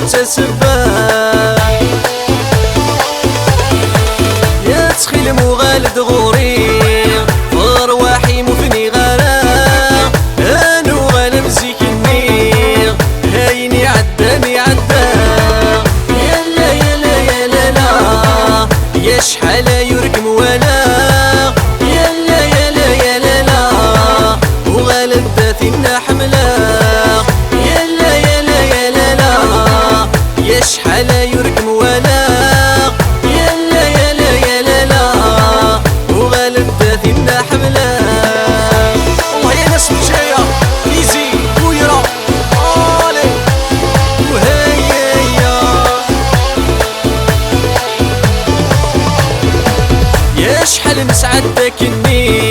وتسبح يا تخيل مغالد غوري فرواحي مفني غلا انو غالا مزيكني هايني عداني عدا يلا يلا يلا لا يا شحال يرقم ولا يلا يلا يلا لا وغالد داثنا حمله يلا يلا يلا لا يا شحال يرقم ولا يلا يلا يلا لا وغالب داثنا حمله والله يا ناس مشايا ايزي ويرا الي وهيا يا شحال نسعد داكني